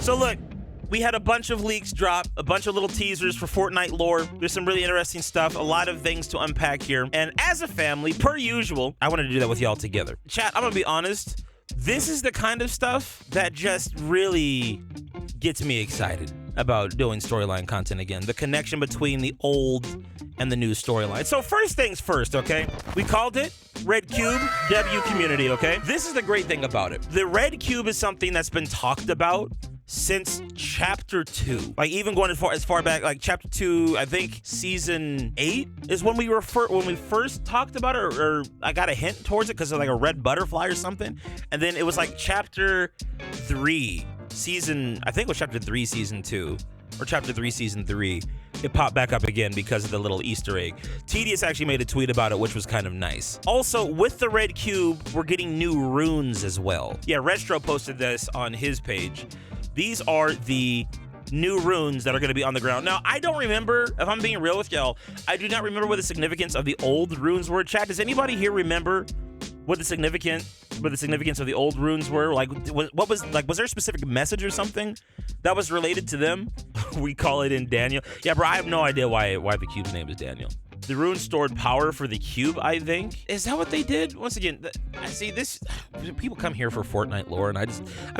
So look, we had a bunch of leaks drop, a bunch of little teasers for Fortnite lore. There's some really interesting stuff, a lot of things to unpack here. And as a family, per usual, I wanted to do that with y'all together. Chat, I'm gonna be honest, this is the kind of stuff that just really gets me excited about doing storyline content again. The connection between the old and the new storyline. So first things first, okay? We called it Red Cube W Community, okay? This is the great thing about it. The Red Cube is something that's been talked about since Chapter 2. Like even going as far back, like Chapter 2, I think Season 8 is when we first talked about it, or I got a hint towards it because of like a red butterfly or something. And then it was like Chapter 3, I think it was Chapter 3, Season 2, or Chapter 3, Season 3. It popped back up again because of the little Easter egg. Tedious actually made a tweet about it, which was kind of nice. Also, with the Red Cube, we're getting new runes as well. Yeah, Retro posted this on his page. These are the new runes that are going to be on the ground. Now, I don't remember, if I'm being real with y'all, I do not remember what the significance of the old runes were. Chat, does anybody here remember what the significance of the old runes were? Like, was there a specific message or something that was related to them? We call it in Daniel. Yeah, bro, I have no idea why the cube's name is Daniel. The runes stored power for the cube, I think. Is that what they did? Once again, I see this. People come here for Fortnite lore, and I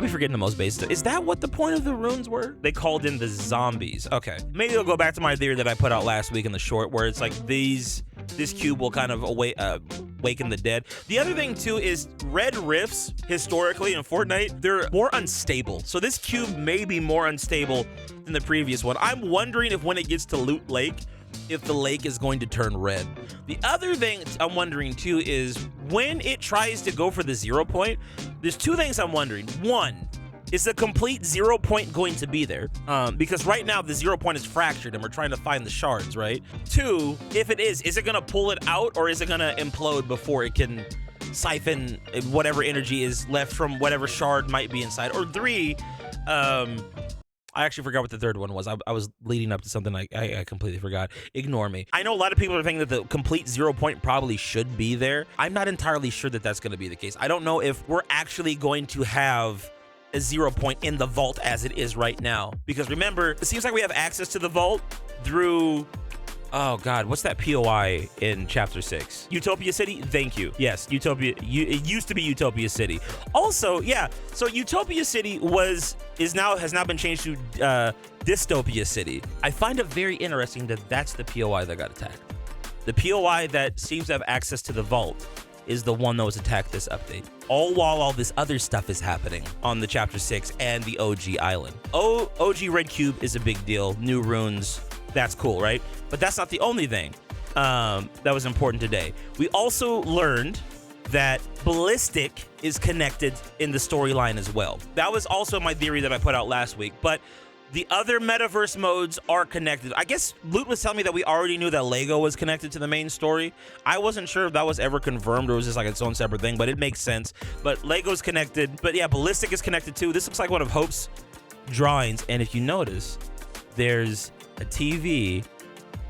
be forgetting the most basic. Is that what the point of the runes were? They called in the zombies. Okay, maybe I'll go back to my theory that I put out last week in the short, where it's like this cube will kind of awaken the dead. The other thing too is red rifts historically in Fortnite, they're more unstable. So this cube may be more unstable than the previous one. I'm wondering if when it gets to Loot Lake, if the lake is going to turn red. The other thing I'm wondering too is when it tries to go for the 0 point, there's two things I'm wondering. One, is the complete 0 point going to be there? Because right now the 0 point is fractured and we're trying to find the shards, right? Two, if it is it gonna pull it out or is it gonna implode before it can siphon whatever energy is left from whatever shard might be inside? Or three, I actually forgot what the third one was. I was leading up to something I completely forgot. Ignore me. I know a lot of people are thinking that the complete 0 point probably should be there. I'm not entirely sure that that's going to be the case. I don't know if we're actually going to have a 0 point in the vault as it is right now. Because remember, it seems like we have access to the vault through... Oh God, what's that POI in Chapter 6? Utopia City? Thank you. Yes, Utopia. It used to be Utopia City. Also, yeah. So Utopia City has now been changed to Dystopia City. I find it very interesting that that's the POI that got attacked. The POI that seems to have access to the vault is the one that was attacked this update. All while all this other stuff is happening on the Chapter 6 and the OG island. OG Red Cube is a big deal. New runes. That's cool, right? But that's not the only thing that was important today. We also learned that Ballistic is connected in the storyline as well. That was also my theory that I put out last week, but the other Metaverse modes are connected. I guess Loot was telling me that we already knew that Lego was connected to the main story. I wasn't sure if that was ever confirmed or was just like its own separate thing, but it makes sense. But Lego's connected, but yeah, Ballistic is connected too. This looks like one of Hope's drawings, and if you notice, there's a TV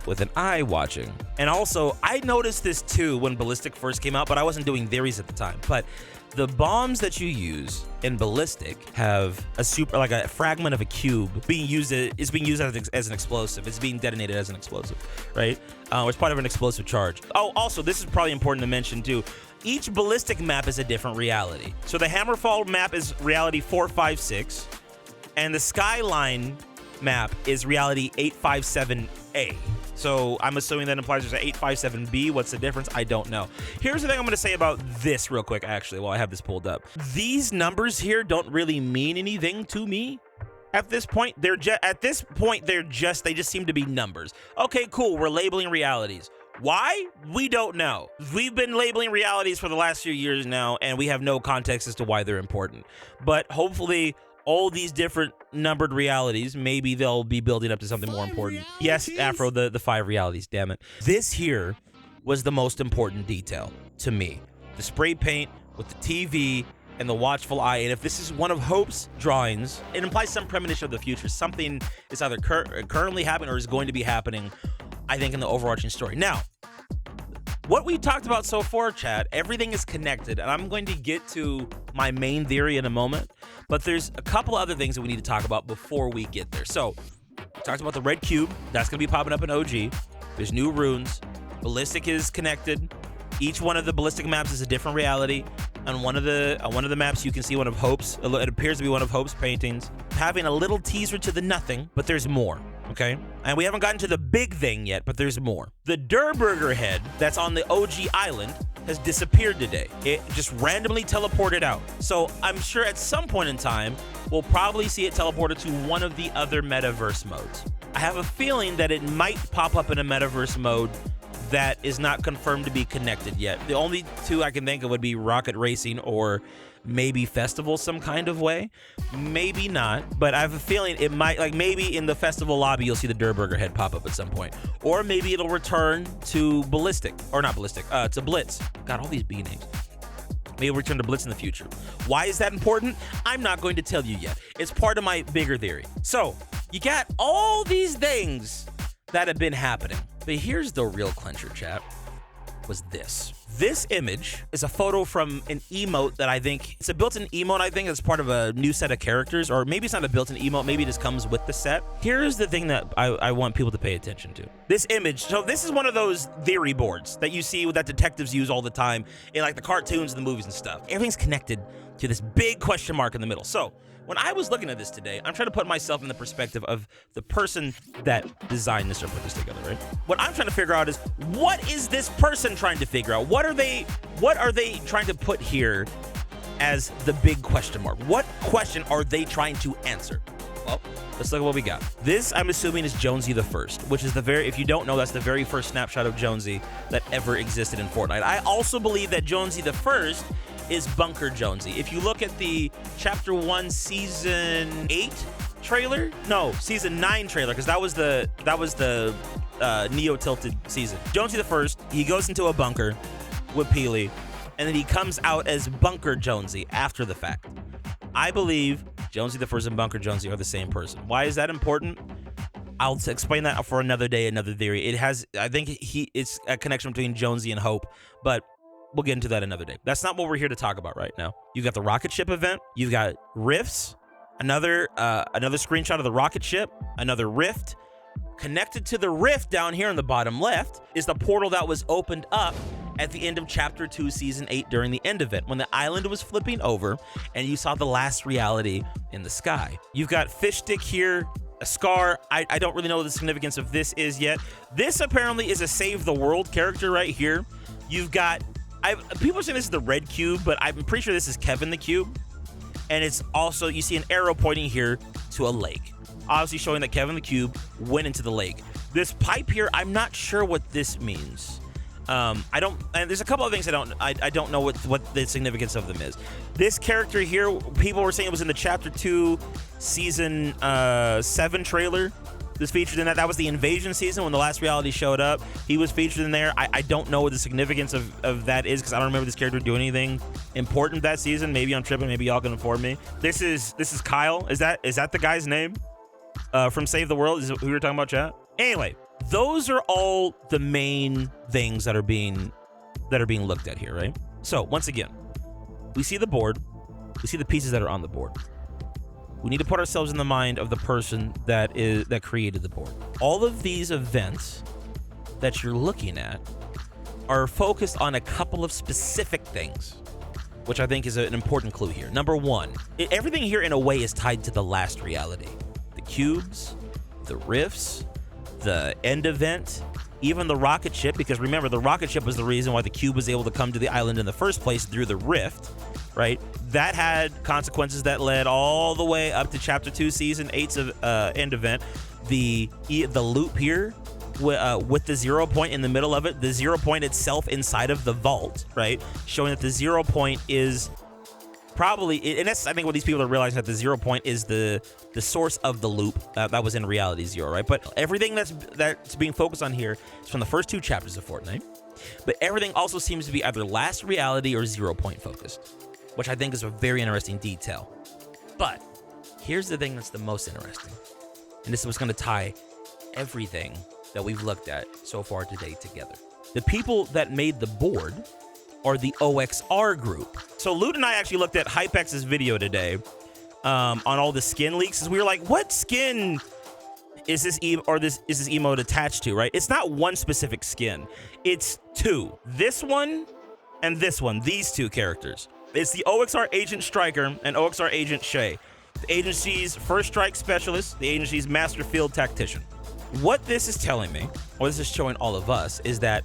with an eye watching. And also, I noticed this too when Ballistic first came out, but I wasn't doing theories at the time. But the bombs that you use in Ballistic have like a fragment of a cube being used as an explosive. It's being detonated as an explosive, right? It's part of an explosive charge. Oh, also, this is probably important to mention too. Each Ballistic map is a different reality. So the Hammerfall map is reality 456, and the Skyline map is reality 857A. So I'm assuming that implies there's an 857B. What's the difference? I don't know. Here's the thing I'm going to say about this real quick, actually, while I have this pulled up. These numbers here don't really mean anything to me. At this point, they just seem to be numbers. Okay, cool. We're labeling realities. Why? We don't know. We've been labeling realities for the last few years now, and we have no context as to why they're important. But hopefully, all these different numbered realities, maybe they'll be building up to something more important. Yes, Afro, the 5 realities, damn it. This here was the most important detail to me. The spray paint with the TV and the watchful eye. And if this is one of Hope's drawings, it implies some premonition of the future. Something is either currently happening or is going to be happening, I think, in the overarching story. Now, what we talked about so far, chat, everything is connected, and I'm going to get to my main theory in a moment, but there's a couple other things that we need to talk about before we get there. So, we talked about the red cube. That's going to be popping up in OG. There's new runes. Ballistic is connected. Each one of the ballistic maps is a different reality. On one of the maps, you can see one of Hope's. It appears to be one of Hope's paintings. Having a little teaser to the nothing, but there's more. Okay? And we haven't gotten to the big thing yet, but there's more. The Durrr Burger head that's on the OG island has disappeared today. It just randomly teleported out. So I'm sure at some point in time, we'll probably see it teleported to one of the other Metaverse modes. I have a feeling that it might pop up in a Metaverse mode that is not confirmed to be connected yet. The only two I can think of would be Rocket Racing or maybe Festival some kind of way. Maybe not, but I have a feeling it might, like maybe in the Festival lobby, you'll see the Durrr Burger head pop up at some point. Or maybe it'll return to Ballistic, or not Ballistic, to Blitz. God, all these B names. Maybe it'll return to Blitz in the future. Why is that important? I'm not going to tell you yet. It's part of my bigger theory. So, you got all these things that have been happening. But here's the real clincher, chat, was this. This image is a photo from an emote that I think, it's a built-in emote, I think, that's part of a new set of characters, or maybe it's not a built-in emote, maybe it just comes with the set. Here's the thing that I want people to pay attention to. This image, so this is one of those theory boards that you see that detectives use all the time in like the cartoons and the movies and stuff. Everything's connected to this big question mark in the middle. So, when I was looking at this today, I'm trying to put myself in the perspective of the person that designed this or put this together, right? What I'm trying to figure out is, what is this person trying to figure out? What are they trying to put here as the big question mark? What question are they trying to answer? Well, let's look at what we got. This, I'm assuming, is Jonesy the First, which is the very, if you don't know, that's the very first snapshot of Jonesy that ever existed in Fortnite. I also believe that Jonesy the First is Bunker Jonesy. If you look at the Chapter 1 Season 8 trailer, no, Season 9 trailer, because that was the Neo-tilted season. Jonesy the First, he goes into a bunker with Peely, and then he comes out as Bunker Jonesy after the fact. I believe Jonesy the First and Bunker Jonesy are the same person. Why is that important? I'll explain that for another day, another theory. It has, I think it's a connection between Jonesy and Hope, but we'll get into that another day. That's not what we're here to talk about right now. You've got the rocket ship event. You've got rifts. Another screenshot of the rocket ship. Another rift. Connected to the rift down here in the bottom left is the portal that was opened up at the end of Chapter 2, Season 8 during the end event, when the island was flipping over and you saw the last reality in the sky. You've got Fish Stick here, a scar. I don't really know what the significance of this is yet. This apparently is a Save the World character right here. You've got, people are saying this is the red cube, but I'm pretty sure this is Kevin the Cube. And it's also, you see an arrow pointing here to a lake, obviously showing that Kevin the Cube went into the lake. This pipe here, I'm not sure what this means. And there's a couple of things I don't know what the significance of them is. This character here, people were saying it was in the Chapter 2 Season 7 trailer. This featured in that. That was the invasion season when the last reality showed up. He was featured in there. I don't know what the significance of that is, because I don't remember this character doing anything important that season. Maybe I'm tripping. Maybe y'all can inform me. This is Kyle. Is that the guy's name from Save the World? Is it who we were talking about, chat? Anyway, those are all the main things that are being looked at here, right? So once again, we see the board. We see the pieces that are on the board. We need to put ourselves in the mind of the person that created the board. All of these events that you're looking at are focused on a couple of specific things, which I think is an important clue here. Number one, everything here in a way is tied to the last reality. The cubes, the rifts, the end event, even the rocket ship, because remember, the rocket ship was the reason why the cube was able to come to the island in the first place through the rift, right? That had consequences that led all the way up to Chapter 2, Season 8's end event. The loop here with the 0 point in the middle of it, the 0 point itself inside of the vault, right? Showing that the 0 point is probably, and that's, I think, what these people are realizing, that the 0 point is the source of the loop that was in Reality Zero, right? But everything that's being focused on here is from the first 2 chapters of Fortnite. But everything also seems to be either last reality or 0 point focused, which I think is a very interesting detail. But here's the thing that's the most interesting, and this is what's going to tie everything that we've looked at so far today together. The people that made the board are the O.X.R group. So Lute and I actually looked at Hypex's video today on all the skin leaks. We were like, what skin is this emote attached to, right? It's not one specific skin. It's two. This one and this one, these two characters. It's the O.X.R Agent Striker and O.X.R Agent Shay, the agency's first strike specialist, the agency's master field tactician. What this is telling me, or this is showing all of us, is that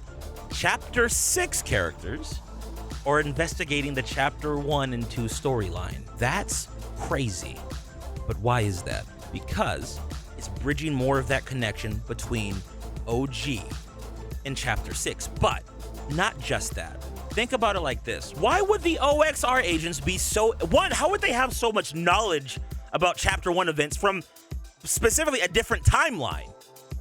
Chapter 6 characters are investigating the Chapter 1 and 2 storyline. That's crazy. But why is that? Because it's bridging more of that connection between OG and Chapter 6. But not just that. Think about it like this. Why would the O.X.R agents be so... One, how would they have so much knowledge about Chapter 1 events from specifically a different timeline?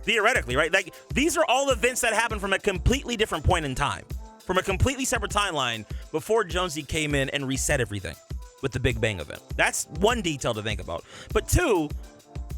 Theoretically, right? Like, these are all events that happen from a completely different point in time, from a completely separate timeline before Jonesy came in and reset everything with the Big Bang event. That's one detail to think about. But two,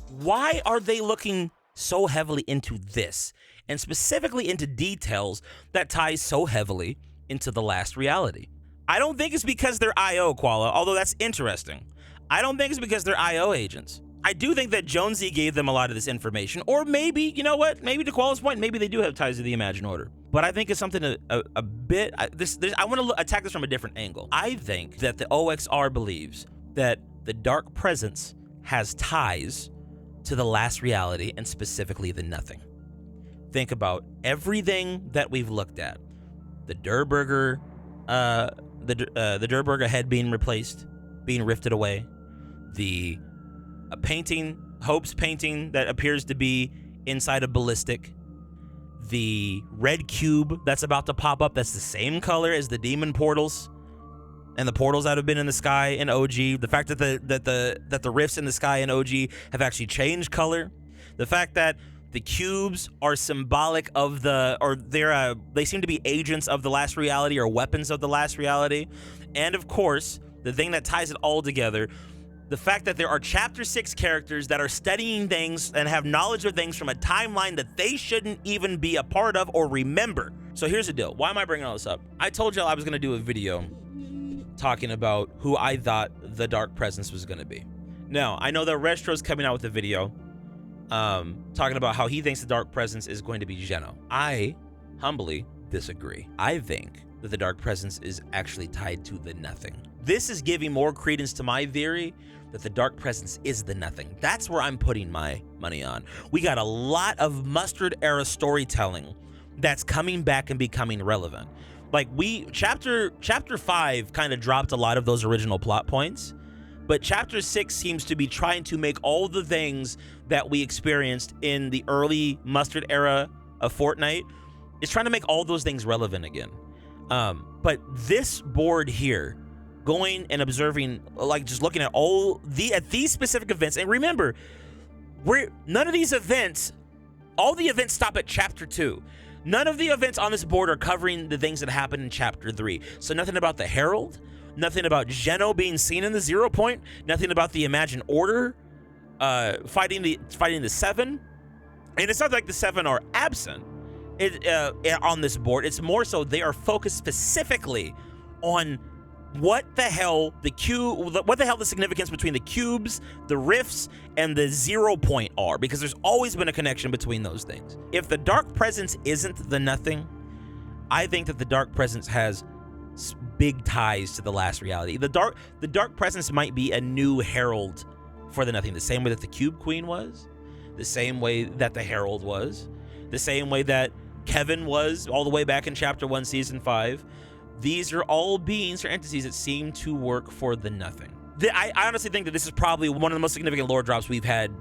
why are they looking so heavily into this, and specifically into details that ties so heavily into the last reality? I don't think it's because they're IO, Koala, although that's interesting. I don't think it's because they're IO agents. I do think that Jonesy gave them a lot of this information, or maybe, you know what, maybe to Koala's point, maybe they do have ties to the Imagine Order. But I think it's something a bit, I want to attack this from a different angle. I think that the O.X.R believes that the Dark Presence has ties to the last reality, and specifically the Nothing. Think about everything that we've looked at. The Durrr Burger, the Durrr Burger head being replaced, being rifted away. A painting, Hope's painting that appears to be inside a ballistic. The red cube that's about to pop up, that's the same color as the demon portals and the portals that have been in the sky in OG. The fact that the rifts in the sky in OG have actually changed color. The fact that the cubes are symbolic of they seem to be agents of the last reality or weapons of the last reality. And of course, the thing that ties it all together, the fact that there are Chapter 6 characters that are studying things and have knowledge of things from a timeline that they shouldn't even be a part of or remember. So here's the deal. Why am I bringing all this up? I told y'all I was going to do a video talking about who I thought the Dark Presence was going to be. Now, I know that Restro's coming out with a video talking about how he thinks the Dark Presence is going to be Geno. I humbly disagree. I think that the Dark Presence is actually tied to the Nothing. This is giving more credence to my theory that the Dark Presence is the Nothing. That's where I'm putting my money on. We got a lot of Mustard era storytelling that's coming back and becoming relevant. Like chapter 5 kind of dropped a lot of those original plot points, but Chapter 6 seems to be trying to make all the things that we experienced in the early Mustard era of Fortnite. It's trying to make all those things relevant again. But this board here, going and observing, like just looking at these specific events, and remember, none of these events, all the events stop at Chapter 2. None of the events on this board are covering the things that happened in Chapter 3. So nothing about the Herald, nothing about Geno being seen in the 0 point, nothing about the Imagine Order fighting the 7. And it's not like the 7 are absent on this board. It's more so they are focused specifically on what the hell the significance between the cubes, the rifts, and the 0 point are, because there's always been a connection between those things. If the Dark Presence isn't the Nothing, I think that the Dark Presence has big ties to the last reality. The Dark Presence might be a new herald for the Nothing, the same way that the Cube Queen was, the same way that the Herald was, the same way that Kevin was all the way back in Chapter 1, Season 5. These are all beings or entities that seem to work for the Nothing. I honestly think that this is probably one of the most significant lore drops we've had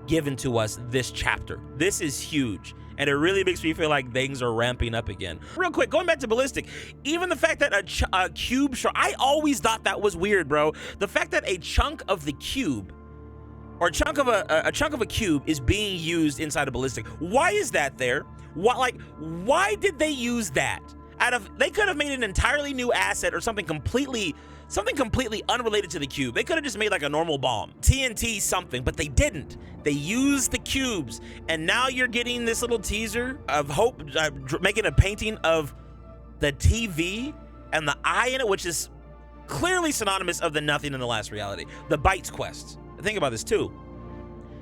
given to us this chapter. This is huge, and it really makes me feel like things are ramping up again. Real quick, going back to Ballistic, even the fact that a cube shard, I always thought that was weird, bro. The fact that a chunk of the cube, or a chunk of a cube, is being used inside a Ballistic. Why is that there? Why did they use that? They could have made an entirely new asset or something completely something completely unrelated to the cube. They could have just made like a normal bomb, TNT something, but they didn't. They used the cubes, and now you're getting this little teaser of Hope making a painting of the TV and the eye in it, which is clearly synonymous of the nothing in the last reality, the Bites quest. Think about this too.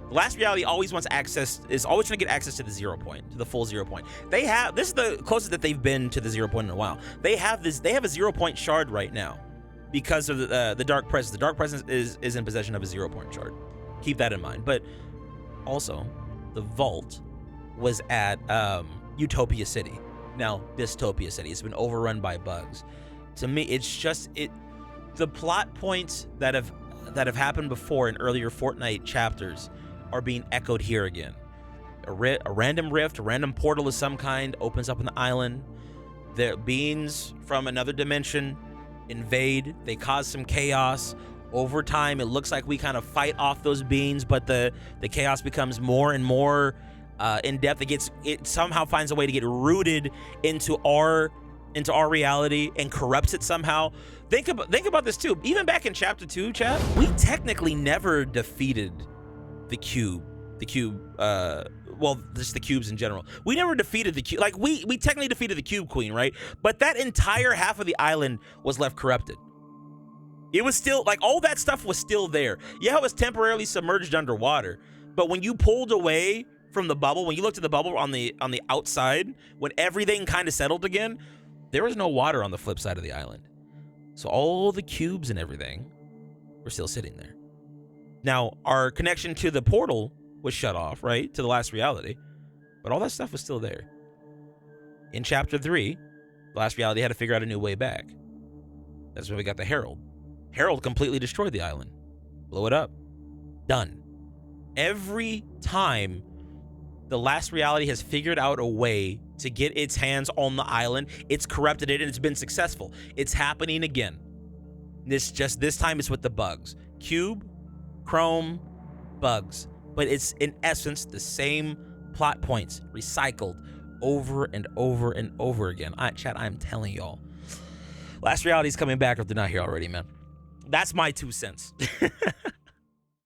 The last reality always wants access, is always trying to get access to the 0 point, to the full 0 point. They have, this is the closest that they've been to the 0 point in a while. They have a 0 point shard right now because of the Dark Presence. The Dark Presence is in possession of a 0 point shard. Keep that in mind. But also, the vault was at Utopia City. Now, Dystopia City. It's been overrun by bugs. To me, it's just the plot points that have happened before in earlier Fortnite chapters are being echoed here again. A random rift, a random portal of some kind opens up on the island. The beings from another dimension invade. They cause some chaos. Over time, it looks like we kind of fight off those beings, but the chaos becomes more and more in depth. It somehow finds a way to get rooted into our reality and corrupts it somehow. Think about this too. Even back in Chapter 2, chat, we technically never defeated the cube. Well, just the cubes in general. We never defeated the cube. Like, we technically defeated the Cube Queen, right? But that entire half of the island was left corrupted. It was still, like, all that stuff was still there. Yeah, it was temporarily submerged underwater. But when you pulled away from the bubble, when you looked at the bubble on the outside, when everything kind of settled again, there was no water on the flip side of the island. So all the cubes and everything were still sitting there. Now, our connection to the portal was shut off, right? To the last reality. But all that stuff was still there. In Chapter 3, the last reality had to figure out a new way back. That's when we got the Herald. Herald completely destroyed the island. Blew it up. Done. Every time the last reality has figured out a way to get its hands on the island, it's corrupted it, and it's been successful. It's happening again. This time it's with the bugs. Cube, Chrome, bugs. But it's in essence the same plot points recycled over and over and over again. Chat, I'm telling y'all. Last reality's coming back if they're not here already, man. That's my 2 cents.